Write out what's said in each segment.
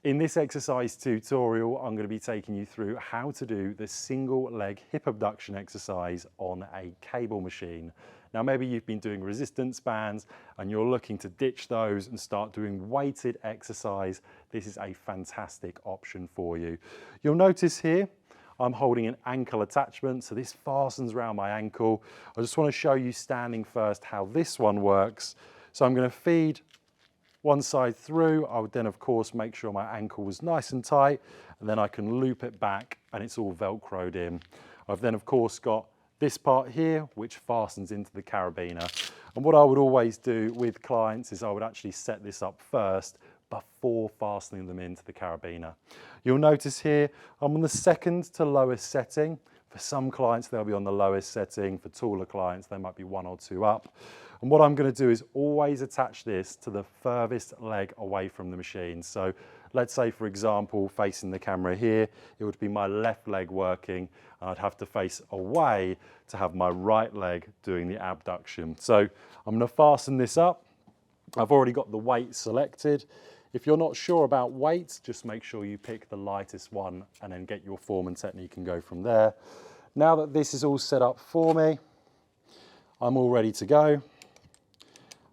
In this exercise tutorial, I'm going to be taking you through how to do the single leg hip abduction exercise on a cable machine. Now, maybe you've been doing resistance bands and you're looking to ditch those and start doing weighted exercise. This is a fantastic option for you. You'll notice here, I'm holding an ankle attachment, so this fastens around my ankle. I just want to show you standing first how this one works. So I'm going to feed one side through. I would then of course make sure my ankle was nice and tight, and then I can loop it back and it's all velcroed in. I've then of course got this part here which fastens into the carabiner, and what I would always do with clients is I would actually set this up first before fastening them into the carabiner. You'll notice here I'm on the second to lowest setting. For some clients they'll be on the lowest setting, for taller clients they might be one or two up. And what I'm going to do is always attach this to the furthest leg away from the machine. So let's say, for example, facing the camera here, it would be my left leg working, and I'd have to face away to have my right leg doing the abduction. So I'm going to fasten this up. I've already got the weight selected. If you're not sure about weights, just make sure you pick the lightest one and then get your form and technique and go from there. Now that this is all set up for me, I'm all ready to go.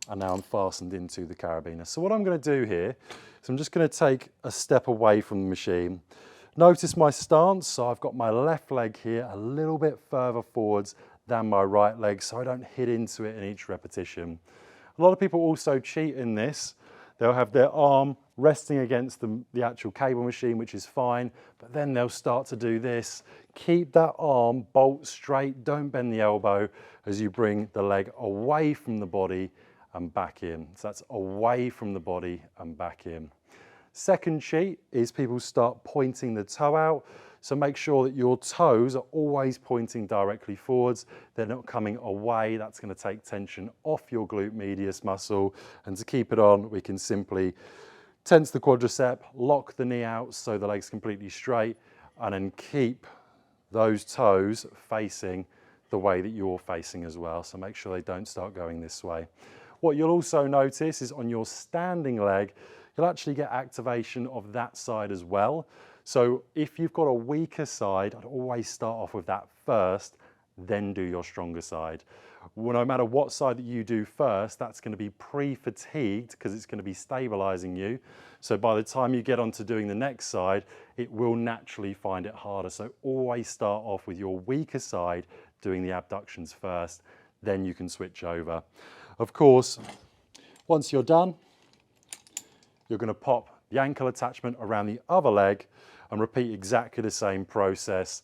And now I'm fastened into the carabiner. So what I'm going to do here is I'm just going to take a step away from the machine. Notice my stance, so I've got my left leg here a little bit further forwards than my right leg, so I don't hit into it in each repetition. A lot of people also cheat in this. They'll have their arm resting against the actual cable machine, which is fine, but then they'll start to do this. Keep that arm bolt straight, don't bend the elbow as you bring the leg away from the body and back in. So that's away from the body and back in. Second cheat is people start pointing the toe out. So make sure that your toes are always pointing directly forwards. They're not coming away. That's going to take tension off your glute medius muscle. And to keep it on, we can simply tense the quadricep, lock the knee out so the leg's completely straight, and then keep those toes facing the way that you're facing as well. So make sure they don't start going this way. What you'll also notice is on your standing leg, you'll actually get activation of that side as well. So if you've got a weaker side, I'd always start off with that first, then do your stronger side. Well, no matter what side that you do first, that's going to be pre-fatigued because it's going to be stabilizing you. So by the time you get on to doing the next side, it will naturally find it harder. So always start off with your weaker side, doing the abductions first, then you can switch over. Of course, once you're done, you're going to pop the ankle attachment around the other leg and repeat exactly the same process.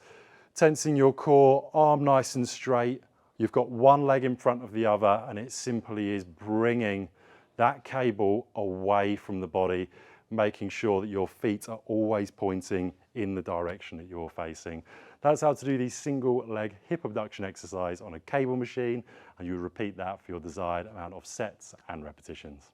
Tensing your core, arm nice and straight. You've got one leg in front of the other, and it simply is bringing that cable away from the body, making sure that your feet are always pointing in the direction that you're facing. That's how to do the single leg hip abduction exercise on a cable machine, and you repeat that for your desired amount of sets and repetitions.